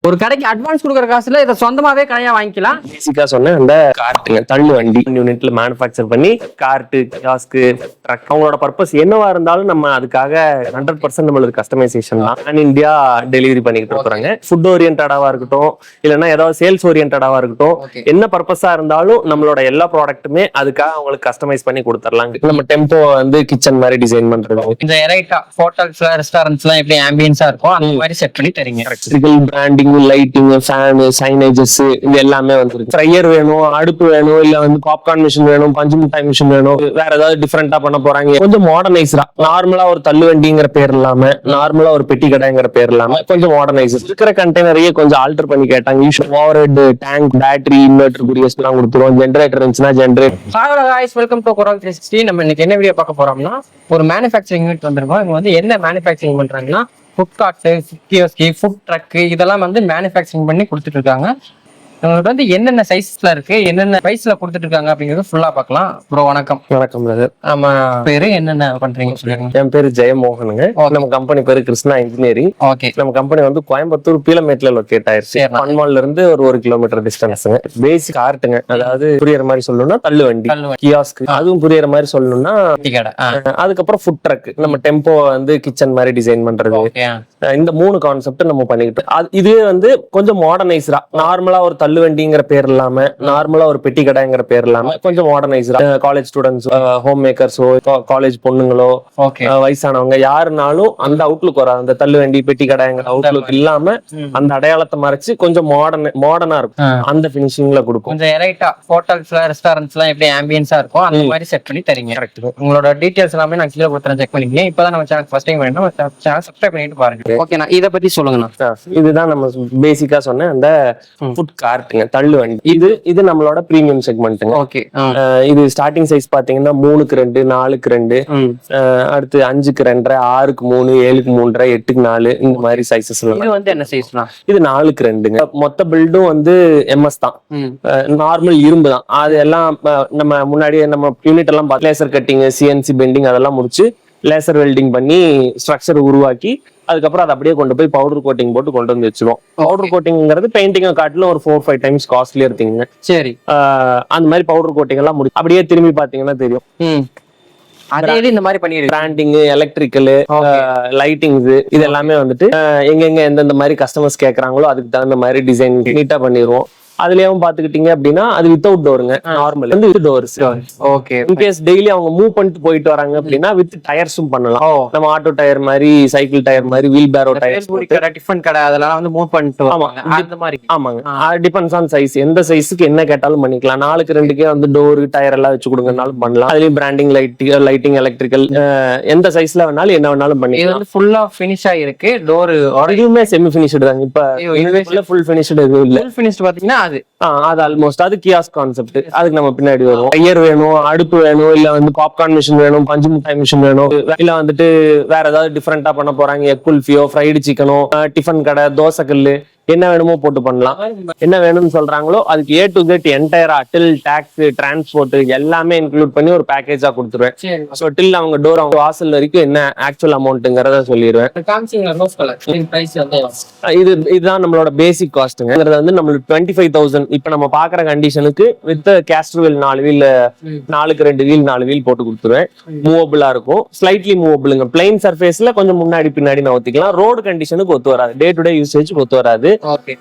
ஒரு கடைக்கு அட்வான்ஸ் கொடுக்குற காசுல இதை சொந்தமாவே கடையா வாங்கிக்கலாம். பேசிக்கா சொன்ன அந்த கார்ட்டுங்க, தள்ளு வண்டி யூனிட்ல மேனுஃபேக்சர் பண்ணி கார்ட்டு, கியாஸ்க்கு, ட்ரக் அவங்களோட பர்பஸ் என்னவா இருந்தாலும் நம்ம அதுக்காக 100% நம்மளுக்கு கஸ்டமைசேஷன் தான். பேன் இந்தியா டெலிவரி பண்ணிக்கிட்டு இருக்கிறாங்க. ஃபுட் ஓரியன்டாவா இருக்கட்டும், இல்லைன்னா ஏதாவது சேல்ஸ் ஓரியன்டாவா இருக்கட்டும், என்ன பர்பஸா இருந்தாலும் நம்மளோட எல்லா ப்ராடக்ட்டுமே அதுக்காக அவங்களுக்கு கஸ்டமைஸ் பண்ணி கொடுத்துடலாம். நம்ம டெம்போ வந்து கிச்சன் மாதிரி டிசைன் பண்றது, இந்த எரைட்டா ஹோட்டல்ஸ்ல ரெஸ்டாரண்ட்ஸ்லாம் எப்படி ஆம்பியன்ஸா இருக்கும் அந்த மாதிரி செட் பண்ணி தரீங்க. Electrical branding, lighting, fan, signages இது எல்லாமே வந்துருக்கு. ஃப்ரையர் வேணும், அடுப்பு வேணும், இல்ல வந்து பாப்கார்ன் மிஷின் வேணும், பஞ்சு மிட்டாய் மிஷின் வேணும், வேற ஏதாவது டிஃபரெண்டா பண்ண போறாங்க, கொஞ்சம் மாடர்னைஸ்டா, நார்மலா ஒரு தள்ளு வண்டிங்கிற பேர் இல்லாம, நார்மலா ஒரு பெட்டி கடைங்கிற பேர் இல்லாம கொஞ்சம் மாடர்னைஸ் இருக்கிற கண்டெய்னரையே கொஞ்சம் ஆல்டர் பண்ணி கேட்டாங்க. Over head tank, battery, inverter குரியஸ் எல்லாம் கொடுத்துருவோம். ஜென்ரேட்டர் இருந்துச்சுன்னா generator. Hello guys, welcome to Coral 360. நம்ம இன்னைக்கு என்ன வீடியோ பார்க்க போறோம்னா, ஒரு மேனுஃபேக்சரிங் யூனிட் வந்திருக்கோம். இவங்க வந்து என்ன மேனுஃபேக்சரிங் பண்றாங்கன்னா, food card, Kiyosaki, food drug இதெல்லாம் வந்து மேனுஃபேக்சரிங் பண்ணி கொடுத்துட்டு இருக்காங்க. இவங்களுக்கு வந்து என்னென்ன சைஸ்ல இருக்கு, என்னென்ன பிரைஸ்ல கொடுத்துட்டு இருக்காங்க அப்படிங்கறது ஃபுல்லா பார்க்கலாம். ப்ரோ வணக்கம். வணக்கம் பிரதர். ஆமா, பேரு என்னென்ன பண்றீங்க சொல்லுங்க. என் பேரு ஜெயமோகனுங்க. நம்ம கம்பெனி பேரு கிருஷ்ணா இன்ஜினியரிங். ஓகே. நம்ம கம்பெனி வந்து கோயம்புத்தூர் பீலமேட்ல லொகேட் ஆயிருச்சு. பன்மால்ல இருந்து ஒரு 1 கிலோமீட்டர் டிஸ்டன்ஸ்ங்க. பேசிக் கார்ட்டுங்க, அதாவது புரியற மாதிரி சொல்லணும்னா தள்ளு வண்டி, கியாஸ்க், அதுவும் புரியற மாதிரி சொல்லணும்னா கடை. அதுக்கப்புறம் ஃபுட் ட்ரக், நம்ம டெம்போ வந்து கிச்சன் மாதிரி டிசைன் பண்றது. இந்த 3 கான்செப்ட் நம்ம பண்ணிக்கிட்டு, இது வந்து கொஞ்சம் மாடர்னைஸ்டா, நார்மலா ஒரு தள்ளு வண்டிங்கிற பேர் இல்லாம, நார்மலா ஒரு பெட்டி கடைங்கிற பேர் இல்லாம கொஞ்சம் மாடர்னைஸ்டா, காலேஜ் ஸ்டூடெண்ட்ஸ், ஹோம் மேக்கர்ஸோ, காலேஜ் பொண்ணுங்களோ, வயசானவங்க யாருனாலும் அந்த அவுட்லுக் வராது. அந்த தள்ளு வண்டி பெட்டி கடைங்கிற அவுட்லுக் இல்லாம அந்த அடையாளத்தை மறைச்சு கொஞ்சம் மாடர்னா இருக்கும். அந்த பினிஷிங்ல கொடுக்கும். கொஞ்சம் எரைட்டா ஹோட்டல்ஸ்ல ரெஸ்டாரண்ட்ஸ்லாம் எப்படி ஆம்பியன்ஸா இருக்கும் அந்த மாதிரி செட் பண்ணி தரீங்க. உங்களோட டீடைல்ஸ் எல்லாமே நான் கீழே கொடுத்துறேன், செக் பண்ணிக்கங்க. இப்பதான் நம்ம சேனல் ஃபர்ஸ்ட் டைம் வேணும், சேனல் சப்ஸ்கிரைப் பண்ணிட்டு பாருங்க. ஓகே, நான் இத பத்தி சொல்லுங்கண்ணா. இதுதான் நம்ம பேசிக்கா சொன்ன அந்த ஃபுட் கார்ட்டுங்க, தள்ளு வண்டி. இது நம்மளோட பிரீமியம் செக்மெண்ட்டுங்க. ஓகே. இது ஸ்டார்டிங் சைஸ் பாத்தீங்கன்னா 3க்கு 2, 4க்கு 2, அடுத்து 5க்கு 2, 6க்கு 3, 7க்கு 3, 8க்கு 4 இந்த மாதிரி சைஸஸ். இது வந்து என்ன சைஸ்னா? இது 4க்கு 2ங்க. மொத்த பில்டும் வந்து எம்எஸ் தான், நார்மல் இரும்பு தான். அது எல்லாம் நம்ம முன்னாடியே நம்ம யூனிட் எல்லாம் லேசர் கட்டிங், சிஎன்சி பெண்டிங் அதெல்லாம் முடிச்சு லேசர் வெல்டிங் பண்ணி ஸ்ட்ரக்சர் உருவாக்கி அதுக்கப்புறம் அதை அப்படியே கொண்டு போய் பவுடர் கோட்டிங் போட்டு கொண்டு வந்து வச்சிருவோம். பவுடர் கோட்டிங்கிறது பெயிண்டிங்கை காட்டிலும் ஒரு 4-5 டைம்ஸ் காஸ்ட்லியா இருக்குங்க. சரி, அந்த மாதிரி பவுடர் கோட்டிங் எல்லாம் முடிச்சு அப்படியே திரும்பி பாத்தீங்கன்னா தெரியும். அதே இந்த மாதிரி பண்ணிருக்கு. பிராண்டிங், எலக்ட்ரிக்கல், லைட்டிங்ஸ் இது எல்லாமே வந்துட்டு எங்கெங்க எந்தெந்த மாதிரி கஸ்டமர்ஸ் கேக்குறாங்களோ அதுக்கு தகுந்த மாதிரி டிசைன் நீட்டா பண்ணிடுவோம். அதுலயும் பாத்துக்கிட்டீங்க அப்படின்னா அது வித்தவுட் டோருங்க, நார்மல் வந்து with doors. Okay. In case daily அவங்க மூவ் பண்ணிட்டு போயிட்டு வராங்க அப்படின்னா வித் டயர்ஸும் பண்ணலாம். நம்ம ஆட்டோ டயர் மாதிரி, சைக்கிள் டயர் மாதிரி, வீல் பேரோ டயர், டிஃபன் கடை அதெல்லாம் வந்து மூவ் பண்ணிட்டு அந்த மாதிரி. ஆமாங்க, டிபெண்ட்ஸ் ஆன் சைஸ். எந்த சைஸுக்கு என்ன கேட்டாலும் பண்ணிக்கலாம். 4க்கு 2க்கே வந்து டோர், டயர் எல்லாம் வச்சு கொடுங்கனாலும் பண்ணலாம். அதுலயும் பிராண்டிங், லைட்டிங், எலக்ட்ரிக்கல் எந்த சைஸ்ல வேணாலும் என்ன வேணாலும் பண்ணிக்கலாம். இது வந்து ஃபுல்லா ஃபினிஷ் ஆயிருக்கு. டோர் இதுவுமே செமி ஃபினிஷ்டு தாங்க. இப்ப ஃபுல் ஃபினிஷ்டு எதுவும் இல்ல. ஃபுல் ஃபினிஷ்டு பாத்தீங்கன்னா அது ஆல்மோஸ்ட் அது கியாஸ்க் கான்செப்ட். அதுக்கு நம்ம பின்னாடி வருவோம். ஃப்ரையர் வேணும், அடுப்பு வேணும், இல்ல வந்து பாப்கார்ன் மிஷின் வேணும், பஞ்சு மிட்டாய் மிஷின் வேணும், இல்ல வந்துட்டு வேற ஏதாவது டிஃபரெண்டா பண்ண போறாங்க, எக் குல்ஃபியோ, ஃப்ரைடு சிக்கனோ, டிஃபன் கடை, தோசை கல்லு, என்ன வேணுமோ போட்டு பண்ணலாம். என்ன வேணும்னு சொல்றாங்களோ அதுக்கு A to Z என்டையரா டில் டாக்ஸ், டிரான்ஸ்போர்ட் எல்லாமே இன்க்ளூட் பண்ணி ஒரு பேக்கேஜா கொடுத்துருவேன். சோ டில் அவங்க டோர், அவங்க வாசல் வரைக்கும் என்ன ஆக்சுவல் அமௌண்ட்ங்கறத சொல்லிடுவேன். இதுதான் நம்மளோட பேசிக் காஸ்ட்ங்க. வந்து நம்மளுக்கு 25,000. இப்ப நம்ம பாக்குற கண்டிஷனுக்கு வித் கேஸ்டர் வீல் 4 வீல், 4க்கு 2 வீல், 4 வீல் போட்டு கொடுத்துருவேன். மூவபிளா இருக்கும், ஸ்லைட்லி மூவபிளுங்க. பிளைன் சர்ஃபேஸ்ல கொஞ்சம் முன்னாடி பின்னாடி நவுத்திக்கலாம். ரோடு கண்டிஷனுக்கு ஒத்து வராது, டே டு டே யூசேஜ்க்கு ஒத்து வராது.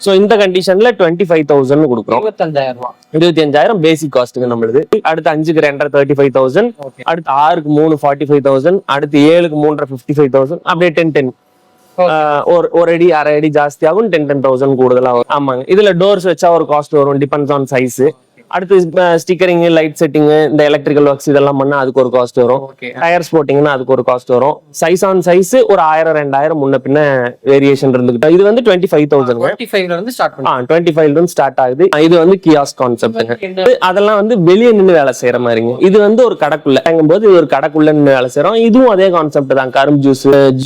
சோ இந்த கண்டிஷன்ல 25,000 கொடுக்குறோம். 25,000 பேசிக் காஸ்ட்ங்க நம்மளுது. அடுத்து 5க்கு 2 35,000, அடுத்து 6க்கு 3 45,000, அடுத்து 7க்கு 3 55,000, அப்படியே 10 ஒரு அடி அரை அடி ஜாஸ்தி ஆகும், 10,000 கூடுதலா வரும். ஆமாங்க, இதுல டோர்ஸ் வச்சா ஒரு காஸ்ட் வரும், டிபெண்ட்ஸ் ஆன் சைஸ். அடுத்து ஸ்டிக்கரிங், லைட் செட்டிங், இந்த எலக்ட்ரிக்கல் ஒர்க்ஸ் இதெல்லாம் பண்ணா அதுக்கு ஒரு காஸ்ட் வரும். டயர்ஸ் போட்டிங்கன்னா அதுக்கு ஒரு காஸ்ட் வரும். சைஸ் ஆன் சைஸ் ஒரு 1000-2000 முன்ன பின்ன வேரியேஷன் இருந்துகிட்டு. இது வந்து 25,000 25 இருந்து ஸ்டார்ட் ஆகுது. இது வந்து கியாஸ்க் கான்செப்ட். அதெல்லாம் வந்து வெளியே நின்று வேலை செய்யற மாதிரிங்க. இது வந்து ஒரு கடைக்குள்ள போது ஒரு கடைக்குள்ள நின்று வேலை செய்யறோம். இதுவும் அதே கான்செப்ட் தான். கரும்பு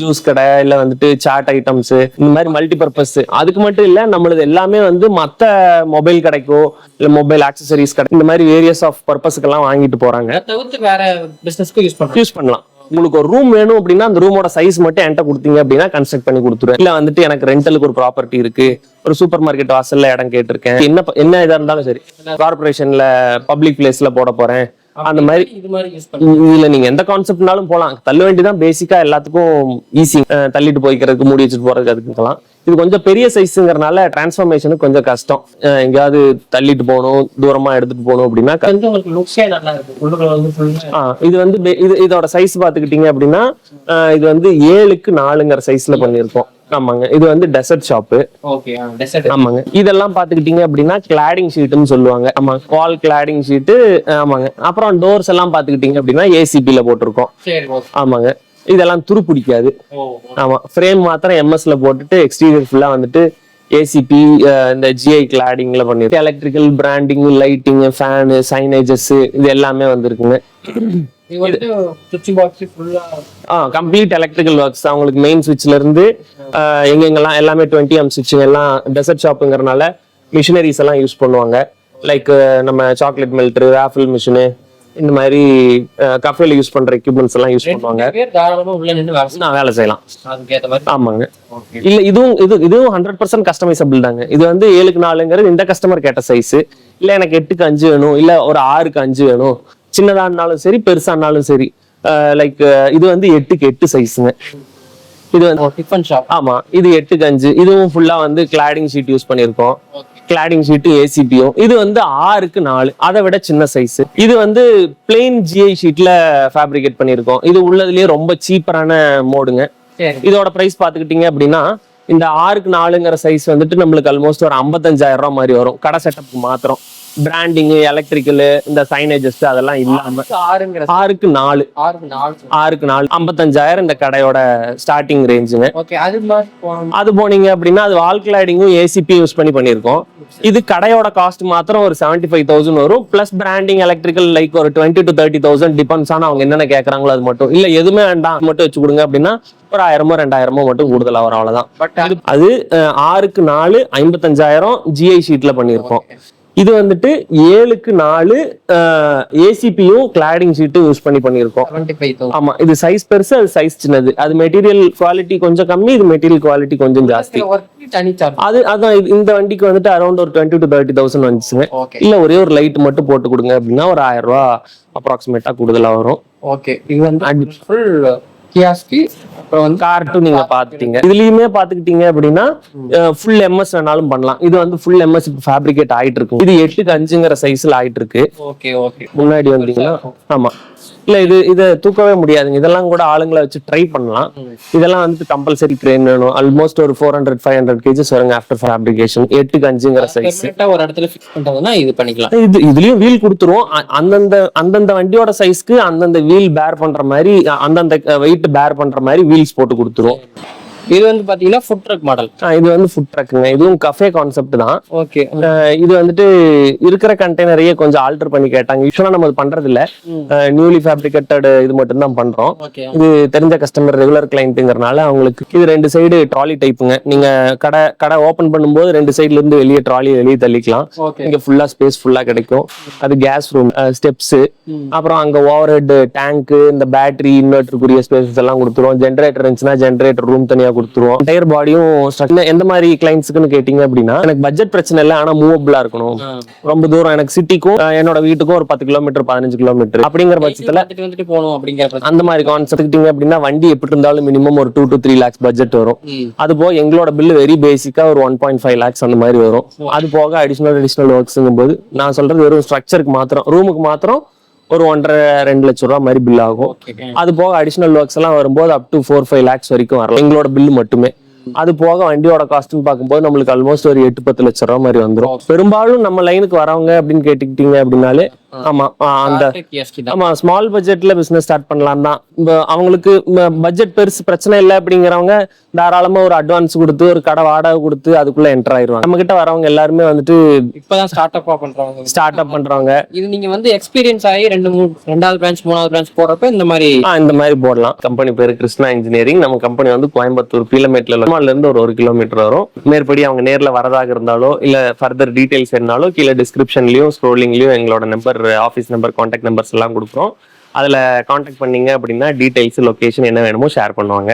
ஜூஸ் கடை, இல்ல வந்துட்டு சாட் ஐட்டம்ஸ், இந்த மாதிரி மல்டி பர்பஸ். அதுக்கு மட்டும் இல்ல, நம்மளது எல்லாமே வந்து மத்த மொபைல் கடைக்கோ இல்ல மொபைல் ஆக்சசரிஸ் கடை, இந்த மாதிரி வேரியஸ் ஆஃப் பர்பஸ்க்கு எல்லாம் வாங்கிட்டு போறாங்க. வேற பிசினஸ்க்கு யூஸ் பண்ணலாம். உங்களுக்கு ஒரு ரூம் வேணும் அப்படின்னா அந்த ரூமோட சைஸ் மட்டும் என்கிட்ட கொடுத்தீங்க அப்படின்னா கன்ஸ்ட்ரக்ட் பண்ணி கொடுத்துருவேன். இல்ல வந்துட்டு எனக்கு ரெண்டலுக்கு ஒரு ப்ராப்பர்ட்டி இருக்கு, ஒரு சூப்பர் மார்க்கெட் வாசல்ல இடம் கேட்டிருக்கேன், என்ன இதா இருந்தாலும் சரி, கார்பரேஷன்ல பப்ளிக் பிளேஸ்ல போட போறேன், அந்த மாதிரி இதுல நீங்க எந்த கான்செப்ட்னாலும் போலாம். தள்ள வேண்டிதான் பேசிக்கா எல்லாத்துக்கும் ஈஸி, தள்ளிட்டு போய்க்கிறதுக்கு மூடி வச்சுட்டு போறதுக்கு அதுக்குலாம். இது கொஞ்சம் பெரிய சைஸுங்கிறனால டிரான்ஸ்ஃபர்மேஷனுக்கு கொஞ்சம் கஷ்டம். எங்கேயாவது தள்ளிட்டு போகணும், தூரமா எடுத்துட்டு போகணும் அப்படின்னா இது வந்து இதோட சைஸ் பாத்துக்கிட்டீங்க அப்படின்னா இது வந்து 7க்கு 4ங்கிற சைஸ்ல பண்ணிருக்கோம். ஆமாங்க, இது வந்து டெசர்ட் ஷாப்பு. ஆமாங்க, இதெல்லாம் பாத்துக்கிட்டீங்க அப்படின்னா கிளாடிங் ஷீட்னு சொல்லுவாங்க. ஆமா, வால் கிளாடிங் ஷீட்டு. ஆமாங்க, அப்புறம் டோர்ஸ் எல்லாம் பாத்துக்கிட்டீங்க அப்படின்னா ஏசிபில போட்டிருக்கோம். ஆமாங்க, இதெல்லாம் துரு பிடிக்காது. ஆமா, ஃப்ரேம் மாத்திரம் எம்எஸ்ல போட்டுட்டு எக்ஸ்டீரியர் ஃபுல்லா வந்துட்டு ஏசிபி இந்த ஜிஐ கிளாடிங்ல பண்ணிருக்கோம். Electrical branding, lighting, fan, signages இது எல்லாமே வந்திருக்குங்க. கம்ப்ளீட் எலக்ட்ரிக்கல் ஒர்க்ஸ் தான். உங்களுக்கு மெயின் சுவிட்ச்ல இருந்து எங்கெங்கெல்லாம் எல்லாமே 20 amp சுவிட்ச் எல்லாம் டெசர்ட் ஷாப்புங்கிறனால மிஷினரிஸ் எல்லாம் யூஸ் பண்ணுவாங்க. லைக் நம்ம சாக்லேட் மெல்டர், ராஃபிள் மிஷினு, இந்த மாதிரி கஃபேல யூஸ் பண்ற எக்யூப்மெண்ட்ஸ் எல்லாம் யூஸ் பண்ணுவாங்க. வேலை செய்யலாம். ஆமாங்க, இல்ல இதுவும் 100% கஸ்டமைசபிள் தாங்க. இது வந்து 7க்கு 4ங்கிறது இந்த கஸ்டமர் கேட்ட சைஸ். இல்ல எனக்கு 8க்கு 5 வேணும், இல்ல ஒரு 6க்கு 5 வேணும், சின்னதா இருந்தாலும் சரி பெருசா இருந்தாலும் சரி. லைக் இது வந்து 8க்கு 8 சைஸுங்க. இது வந்து டிஃபன் ஷாப். ஆமா, இது 8க்கு 5. இதுவும் ஃபுல்லா வந்து கிளாடிங் ஷீட் யூஸ் பண்ணிருக்கோம். கிளாடிங் ஷீட் ஏசிபியும். இது வந்து 6க்கு 4, அதை விட சின்ன சைஸ். இது வந்து பிளெயின் ஜிஐ ஷீட்ல ஃபேப்ரிகேட் பண்ணிருக்கோம். இது உள்ளதுலயே ரொம்ப சீப்பரான மோடுங்க. இதோட பிரைஸ் பாத்துக்கிட்டீங்க அப்படின்னா இந்த 6க்கு 4ங்கிற சைஸ் வந்துட்டு நம்மளுக்கு ஆல்மோஸ்ட் ஒரு 55,000 ரூபாய் மாதிரி வரும். கடை செட்டப்புக்கு மாத்திரம். பிராண்டிங், எலக்ட்ரிக்கல், இந்த சைனேஜஸ் அதெல்லாம் இல்லாம 6க்கு 4 55,000 இந்த கடையோட ஸ்டார்டிங் ரேஞ்சுங்க. அது போனீங்க அப்படின்னா அது வால் கிளாடிங்கும் ஏசிபி யூஸ் பண்ணிருக்கோம். இது கடையோட காஸ்ட் மாத்திரம் ஒரு 75,000 வரும். பிளஸ் பிராண்டிங், எலக்ட்ரிக்கல் லைக் ஒரு 20,000 to 30,000 டிபெண்ட்ஸ் ஆன் அவங்க என்னென்ன கேட்கறாங்களோ அது மட்டும். இல்ல எதுவுமே வேண்டாம் மட்டும் வச்சு கொடுங்க அப்படின்னா ஒரு 1000 2,000 மட்டும் கூடுதலா வரும், அவ்வளவுதான். அது 6க்கு 4 55,000 ஜிஐ ஷீட்ல பண்ணிருக்கோம். இது வந்துட்டு 7க்கு 4 ஏசிபியும் கிளாடிங் ஷீட்டும் யூஸ் பண்ணிருக்கோம். ஆமா, இது சைஸ் பெருசு, அது சைஸ் சின்னது. அது மெட்டீரியல் குவாலிட்டி கொஞ்சம் கம்மி, இது மெட்டீரியல் குவாலிட்டி கொஞ்சம் ஜாஸ்தி. அதான் இந்த வண்டிக்கு வந்துட்டு அரௌண்ட் ஒரு 20,000 to 30,000 வந்துச்சுங்க. இல்ல ஒரே ஒரு லைட் மட்டும் போட்டு கொடுங்க அப்படின்னா ஒரு 1000 ரூபாய் அப்ராக்சிமேட்டா கூடுதலா வரும். ஓகே, இது வந்து ஃபுல் கியாஸ்கி. அப்புறம் வந்து கார்ட்டும் நீங்க பாத்துட்டீங்க. இதுலயுமே பாத்துக்கிட்டீங்க அப்படின்னா ஃபுல் எம்எஸ் வேணாலும் பண்ணலாம். இது வந்து ஃபுல் எம்எஸ் ஃபேப்ரிகேட் ஆயிட்டு இருக்கும். இது 8க்கு 5ங்கிற சைஸ்ல ஆயிட்டு இருக்கு. முன்னாடி வந்தீங்கன்னா ஆமா, இல்ல இதை தூக்கவே முடியாதுங்க. இதெல்லாம் கூட ஆளுங்களை வச்சு ட்ரை பண்ணலாம். இதெல்லாம் வந்து கம்பல்சரி கிரேன் வேணும். ஆல்மோஸ்ட் ஒரு 400-500 kgs வருங்க ஆஃப்டர் ஃபேப்ரிகேஷன். 8க்கு 5ங்கிற சைஸ் ஒரு இடத்துல ஃபிக்ஸ் பண்றதுன்னா இது பண்ணிக்கலாம். இதுலயும் வீல் கொடுத்துருவோம். அந்தந்த வண்டியோட சைஸ்க்கு அந்தந்த வீல் பேர் பண்ற மாதிரி, அந்தந்த வெயிட் பேர் பண்ற மாதிரி வீல்ஸ் போட்டு கொடுத்துருவோம். இது வந்து பாத்தீங்கன்னா ஃபுட் ட்ரக் மாடல். இது வந்து ஃபுட் ட்ரக்குங்க. இதுவும் கஃபே கான்செப்ட் தான். ஓகே, இது வந்துட்டு இருக்கிற கண்டெய்னரையே கொஞ்சம் ஆல்டர் பண்ணி கேட்டாங்க. யூஸ்வலா நம்ம பண்றது இல்ல, நியூலி ஃபேப்ரிகேட்டட் இது மட்டும் தான் பண்றோம். இது தெரிஞ்ச கஸ்டமர், ரெகுலர் கிளைண்ட்ங்கிறனால அவங்களுக்கு. இது 2 சைடு ட்ராலி டைப்புங்க. நீங்க கடை ஓபன் பண்ணும்போது 2 சைடுல இருந்து வெளியே ட்ராலி வெளியே தள்ளிக்கலாம். இங்க ஃபுல்லா ஸ்பேஸ் ஃபுல்லா கிடைக்கும். அது கேஸ் ரூம், ஸ்டெப்ஸ், அப்புறம் அங்க ஓவர் ஹெட் டேங்க், இந்த பேட்டரி, இன்வெர்டருக்குரிய ஸ்பேசஸ் எல்லாம் கொடுத்துருவோம். ஜென்ரேட்டர் இருந்துச்சுன்னா ஜென்ரேட்டர் ரூம் தனியா கொடுத்துருவோம். டயர் பாடியும் எந்த மாதிரி கிளைண்ட்ஸ்க்குன்னு கேட்டீங்க அப்படின்னா எனக்கு பட்ஜெட் பிரச்சனை இல்லை, ஆனா மூவபிளா இருக்கணும். ரொம்ப தூரம் எனக்கு சிட்டிக்கும் என்னோட வீட்டுக்கும் ஒரு 10 கிலோமீட்டர் 15 கிலோமீட்டர் அப்படிங்கிற பட்சத்துல போகணும் அப்படிங்கிற அந்த மாதிரி கான்செப்ட் அப்படின்னா வண்டி எப்படி இருந்தாலும் மினிமம் ஒரு 2 to 3 lakhs பட்ஜெட் வரும். அது போக எங்களோட பில் வெரி பேசிக்கா ஒரு 1.5 lakhs அந்த மாதிரி வரும். அது போக அடிஷனல் ஒர்க்ஸ்ங்கும் போது நான் சொல்றது வெறும் ஸ்ட்ரக்சருக்கு மாத்திரம், ரூமுக்கு மாத்திரம் ஒரு 1.5-2 லட்சம் ரூபாய் மாதிரி பில் ஆகும். அது போக அடிஷனல் ஒர்க்ஸ் எல்லாம் வரும்போது அப் டு 4-5 lakhs வரைக்கும் வரலாம் எங்களோட பில் மட்டுமே. அது போக வண்டியோட காஸ்ட்னு பார்க்கும்போது நம்மளுக்கு ஆல்மோஸ்ட் ஒரு 8-10 லட்சம் ரூபாய் மாதிரி வந்துடும். பெரும்பாலும் நம்ம லைனுக்கு வரவங்க அப்படின்னு கேட்டுக்கிட்டீங்க அப்படின்னாலே ஆமா அந்த ஆமா ஸ்மால் பட்ஜெட்ல பிசினஸ் ஸ்டார்ட் பண்ணலாம் தான். அவங்களுக்கு பட்ஜெட் பெருசு பிரச்சனை இல்லை அப்படிங்கிறவங்க தாராளமா ஒரு அட்வான்ஸ் கொடுத்து ஒரு கடை வாடகை கொடுத்து அதுக்குள்ள என்டர் ஆயிருவாங்க. நம்ம கிட்ட வரவங்க எல்லாருமே வந்துட்டு இப்பதான் ஸ்டார்ட் அப் பண்றவங்க. இது நீங்க வந்து எக்ஸ்பீரியன்ஸ் ஆகி 2வது பிரான்ச் 3வது பிரான்ச் போறப்ப இந்த மாதிரி போடலாம். கம்பெனி பேரு கிருஷ்ணா இன்ஜினியரிங். நம்ம கம்பெனி வந்து கோயம்புத்தூர் கிலோமீட்டர்ல இருந்து ஒரு 1 கிலோமீட்டர் வரும். மேற்படி அவங்க நேர்ல வரதாக இருந்தாலோ இல்ல ஃபர்தர் டீடைல்ஸ் இருந்தாலோ கீழே டிஸ்கிரிப்ஷன்லயும் ஸ்க்ரோலிங்லயும் எங்களோட number, office number, contact numbers எல்லாம் கொடுக்குறோம். அதுல காண்டாக்ட் பண்ணீங்க அப்படின்னா டீடைல்ஸ் லொகேஷன் என்ன வேணுமோ ஷேர் பண்ணுவாங்க.